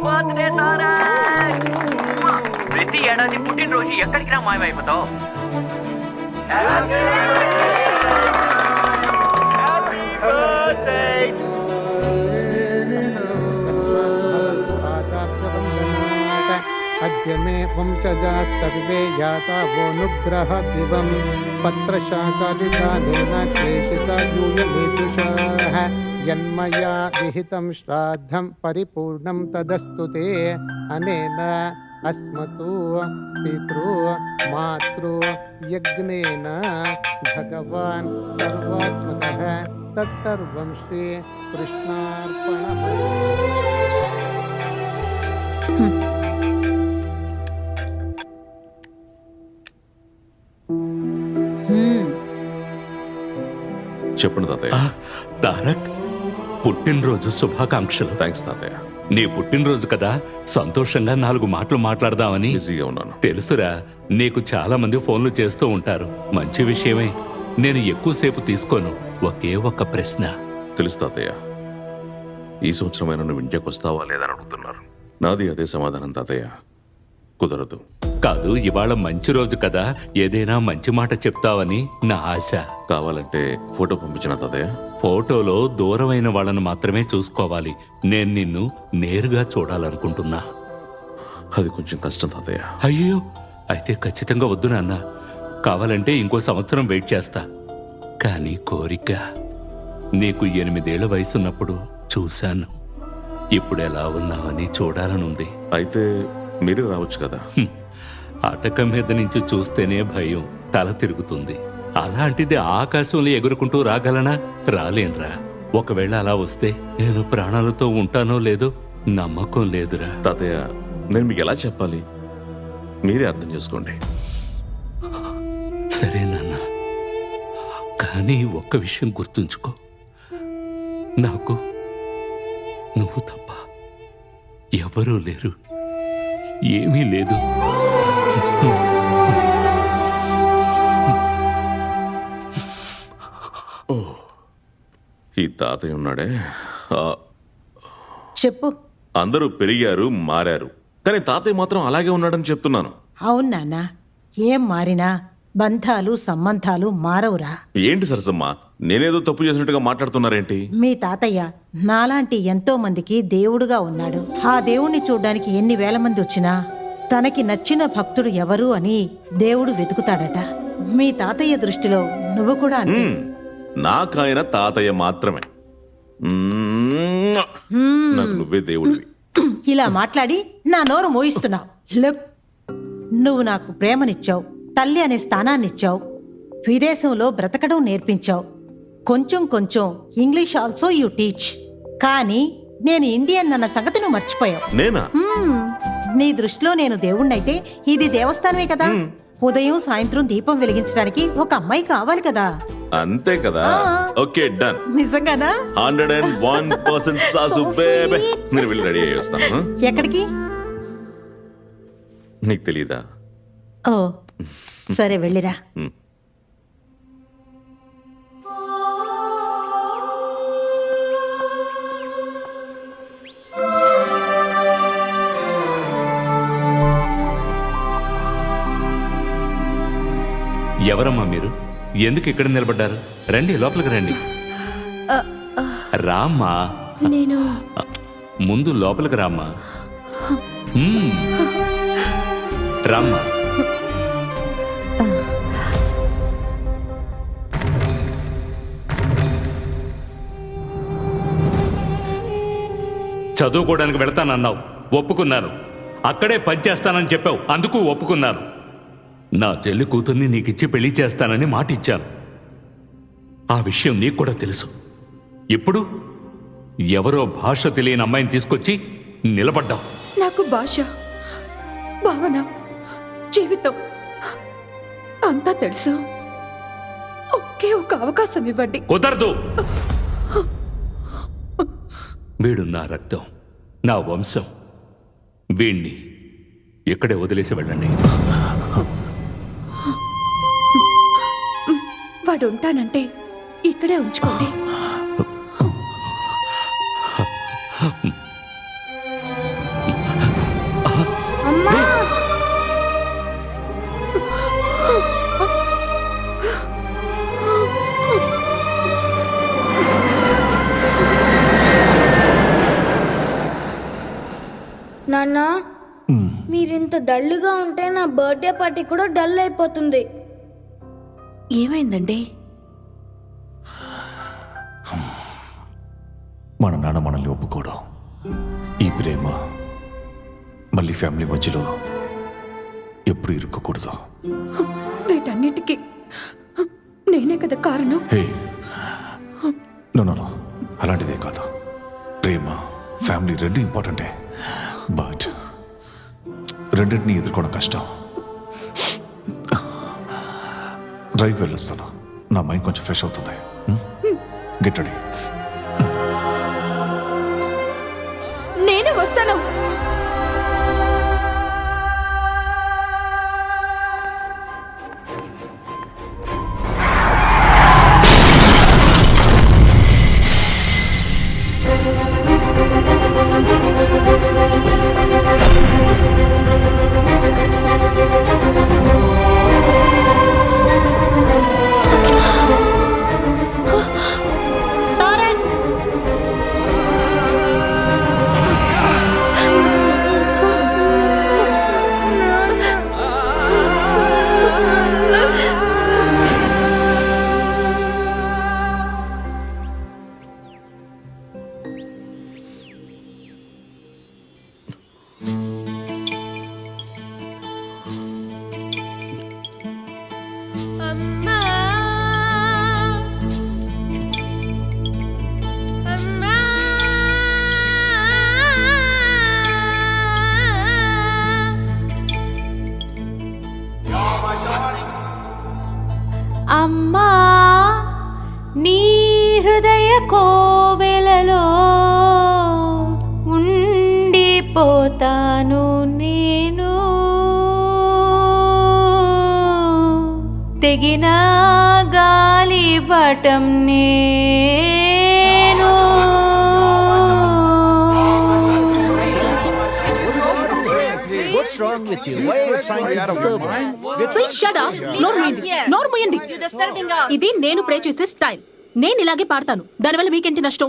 Birthday Tarak. ప్రతి ఏడాది పుట్టినరోజు ఎక్కడికి రా మాయమైపోతావు? अद्य मे वंशजाः सर्वे याता वोऽनुग्रह दिवं पत्रशाकादिदानेन क्लेशिता यूयमेतुषः यन्मया विहितं श्राद्धं परिपूर्णं तदस्तु ते अनेन अस्मतु पितृ मातृ यज्ञेन भगवान् सर्वात्मकः तत्सर्वं श्री कृष्णार्पणमस्तु। చెప్పండి తాతయ్య. తారక్, పుట్టినరోజు శుభాకాంక్షలు. థ్యాంక్స్ తాతయ్య. నీ పుట్టినరోజు కదా, సంతోషంగా 4 మాటలు మాట్లాడదామని. బిజీగా ఉన్నాను. తెలుసురా, నీకు చాలా మంది ఫోన్లు చేస్తూ ఉంటారు. మంచి విషయమే. నేను ఎక్కువసేపు తీసుకోను. ఒకే ఒక్క ప్రశ్న. తెలుసు తాతయ్య. ఈ సంవత్సరమైనా నువ్వు ఇంటికి వస్తావా లేదని అడుగుతున్నారు. నాది అదే సమాధానం తాతయ్య. కుదరదు. కాదు, ఇవాళ మంచి రోజు కదా, ఏదైనా మంచి మాట చెప్తావని నా ఆశ. కావాలంటే ఫోటో పంపించిన తాతయ్య. ఫోటోలో దూరమైన వాళ్ళను మాత్రమే చూసుకోవాలి. నేను నిన్ను నేరుగా చూడాలనుకుంటున్నా. అది కొంచెం కష్టం తాతయ్య. అయ్యో, అయితే ఖచ్చితంగా వద్దు నాన్న. కావాలంటే ఇంకో సంవత్సరం వెయిట్ చేస్తా. కానీ కోరిక, నీకు 8 ఏళ్ల వయసున్నప్పుడు చూశాను. ఇప్పుడు ఎలా ఉన్నావని చూడాలనుంది. అయితే మీరే రావచ్చు కదా. అటకం మీద నుంచి చూస్తేనే భయం, తల తిరుగుతుంది. అలాంటిది ఆకాశంలో ఎగురుకుంటూ రాగలనా? రాలేనురా. ఒకవేళ అలా వస్తే నేను ప్రాణాలతో ఉంటానో లేదో నమ్మకం లేదురా. తాతయ్య, నేను మీకు ఎలా చెప్పాలి? మీరే అర్థం చేసుకోండి. సరే నాన్న, కానీ ఒక్క విషయం గుర్తుంచుకో. నాకు నువ్వు తప్ప ఎవరూ లేరు. ఏమీ లేదు. ఓ, ఈ తాతయ్య ఉన్నాడే. చెప్పు. అందరూ పెరిగారు, మారారు, కానీ తాతయ్య మాత్రం అలాగే ఉన్నాడని చెప్తున్నాను. అవును నాన్న, ఏం మారినా బంధాలు సంబంధాలు మారవురా. ఏంటి సరసమ్మ, నేనేదో తప్పు చేసినట్టుగా మాట్లాడుతున్నారేంటి? మీ తాతయ్య నాలాంటి ఎంతో మందికి దేవుడుగా ఉన్నాడు. ఆ దేవుణ్ణి చూడ్డానికి ఎన్ని వేల మంది వచ్చినా తనకి నచ్చిన భక్తుడు ఎవరు అని దేవుడు వెతుకుతాడట. మీ తాతయ్య దృష్టిలో నువ్వు కూడా అంతే. నాకాయన తాతయ్య మాత్రమే. నాకు నువ్వే దేవుడివి. ఇలా మాట్లాడి నా నోరు మోయిస్తున్నావు. లుక్, నువ్వు నాకు ప్రేమనిచ్చావు, తల్లి అనే స్థానాన్నిచ్చావు, విదేశంలో బ్రతకడం నేర్పించావు, కొంచెం కొంచెం ఇంగ్లీష్ ఆల్సో యూ టీచ్. కానీ నేను ఇండియన్ అన్న సంగతి నువ్వు మర్చిపోయావు. నేనా? నీ దృష్టిలో నేను దేవుణ్ణైతే ఇది దేవస్థానమే కదా. ఉదయం సాయంత్రం దీపం వెలిగించడానికి ఒక అమ్మాయి కావాలి కదా. అంతే కదా. Okay, done. నిజంగానా? 101% సాసు బేబే. నేను వెళ్ళి రెడీ అయ్యి వస్తాను. ఎక్కడికి? నీకు తెలీదా? ఓ సరే, వెళ్ళిరా. ఎవరమ్మా మీరు? ఎందుకు ఇక్కడ నిలబడ్డారు? రండి, లోపలికి రండి. రామ్మా. నేను ముందు లోపలికి రామ్మా. రామ్మా. చదువుకోవడానికి వెళతానన్నావు, ఒప్పుకున్నాను. అక్కడే పనిచేస్తానని చెప్పావు, అందుకు ఒప్పుకున్నాను. నా చెల్లి కూతుర్ని నీకిచ్చి పెళ్లి చేస్తానని మాట ఇచ్చాను. ఆ విషయం నీకు కూడా తెలుసు. ఇప్పుడు ఎవరో భాష తెలియని అమ్మాయిని తీసుకొచ్చి నిలబడ్డావు. నాకు భాష, భావన, జీవితం అంతా తెలుసు. ఒకే ఒక అవకాశం ఇవ్వండి. కుదరదు. వీడు నా రక్తం, నా వంశం. వీణ్ణి ఇక్కడే వదిలేసి వెళ్ళండి. వాడు ఉంటానంటే ఇక్కడే ఉంచుకోండి. నాన్న మీరింత డల్గా ఉంటే నా బర్త్డే పార్టీ కూడా డల్ అయిపోతుంది. ఏమైందండి? మన నాన్న మనల్ని ఒప్పుకోవడం, ఈ ప్రేమ మళ్ళీ ఫ్యామిలీ మధ్యలో ఎప్పుడు ఇరుక్కకూడదు. వీటన్నిటికీ నేనే కదా కారణం. హే నో అలాంటిదే కాదు. ప్రేమ ఫ్యామిలీ రెండు ఇంపార్టెంటే, బట్ రెండింటిని ఎదుర్కోవడం కష్టం. డ్రైవ్ వెళ్ళొస్తాను, నా మైండ్ కొంచెం ఫ్రెష్ అవుతుంది. Get ready. నేనే వస్తాను. అమ్మా, నీ హృదయ కోవెలలో ఉండిపోతాను నేను. తెగిన గాలి పటం నేను. Please shut up. నోరు మూయండి. ఇది నేను ప్రే చేసే స్టైల్. నేను ఇలాగే పాడతాను. దానివల్ల మీకేంటి నష్టం?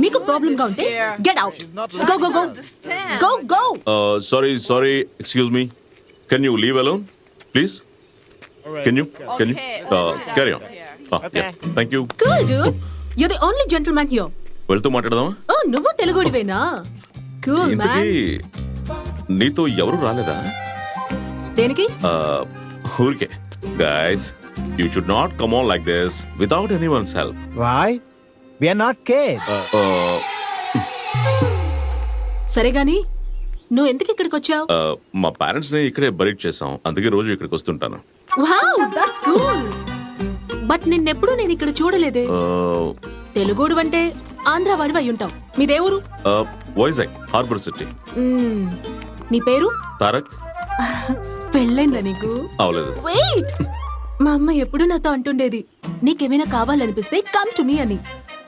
మీకు ప్రాబ్లం గా ఉంటే get out. Go go go go go. Sorry excuse me, can you leave alone please? Can you carry on. Thank you. Cool dude. You're the only gentleman here. వెళ్తూ మాట్లాడదామా? Oh, నువ్వు తెలుగుడివేనా? Cool man. ఇంతకీ నీతో ఎవరు రాలేదా? దేనికి? ఊరికే. Guys, you should not come on like this without anyone's help. Why? We are not kids. సరే గాని నువ్వు ఎందుకు ఇక్కడికి వచ్చావు? మా పేరెంట్స్ ని ఇక్కడే బరీడ్ చేసాం, అందుకే రోజు ఇక్కడికి వస్తుంటాను. Wow, that's cool. బట్ నిన్నెప్పుడు నేను ఇక్కడ చూడలేదే. తెలుగుడు అంటే ఆంధ్ర వాడివి అయి ఉంటావు. మీ దేవురు? Vizag harbour city. నీ పేరు? తారక్. పెళ్ళైందా నీకు? అవలేదు. వెయిట్, మా అమ్మ ఎప్పుడు నాతో అంటుండేది, నీకేమైనా కావాలనిపిస్తే కమ్ టు మీ అని.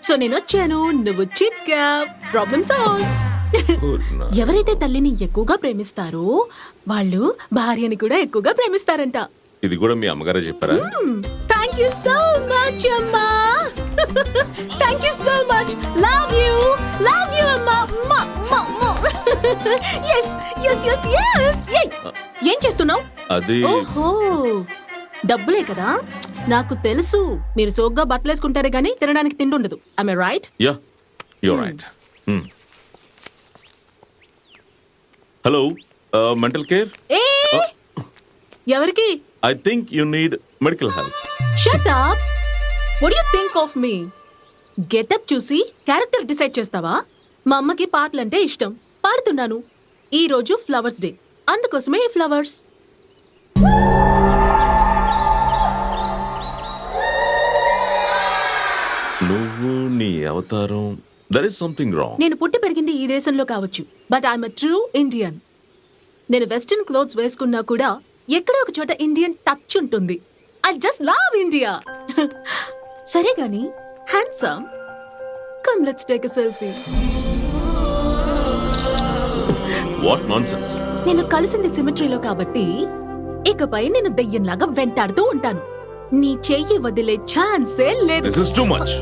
సో నేను వచ్చాను, నువ్వు చిక్కా, ప్రాబ్లమ్ సాల్వ్. ఎవరైతే తల్లిని ఎక్కువగా ప్రేమిస్తారో వాళ్ళు భార్యని కూడా ఎక్కువగా ప్రేమిస్తారంట. ఇది కూడా మీ అమ్మగారే చెప్పారా? థ్యాంక్ యూ సో మచ్ అమ్మా. Thank you so much. Love you అమ్మా. yes yes yes yes. ఏం చేస్తున్నావు? అది ఓహో, డబ్బులే కదా. నాకు తెలుసు మీరు సోగ్గా బట్టలు వేసుకుంటారే గానీ తినడానికి తిండి ఉండదు. I am right? Yeah, you are right. Hello, mental care. ఏ ఎవరికి? I think you need medical help. Shut up. What do you think of me? Getup చూసి క్యారెక్టర్ డిసైడ్ చేస్తావా? మా అమ్మకి పాటలు అంటే ఇష్టం, పాడుతున్నాను. ఈ రోజు ఫ్లవర్స్ డే, అందుకోసమే ఈ ఫ్లవర్స్. నువ్వు నీ అవతారం, దర్ ఇస్ సంథింగ్ రాంగ్. నేను పుట్టి పెరిగింది ఈ దేశంలో కావచ్చు, but I'm a true Indian. నేను వెస్టర్న్ క్లోత్స్ వేసుకున్నా కూడా ఎక్కడో ఒక చోట ఇండియన్ టచ్ ఉంటుంది. I just love India. సరే గాని handsome, come let's take a selfie. What nonsense. నేను కలిసింది సిమెట్రీలో కాబట్టి ఇకపై నేను దెయ్యంలాగా వెంటాడుతూ ఉంటాను. నీ చెయ్యి వదిలే ఛాన్సే లేదు. This is too much.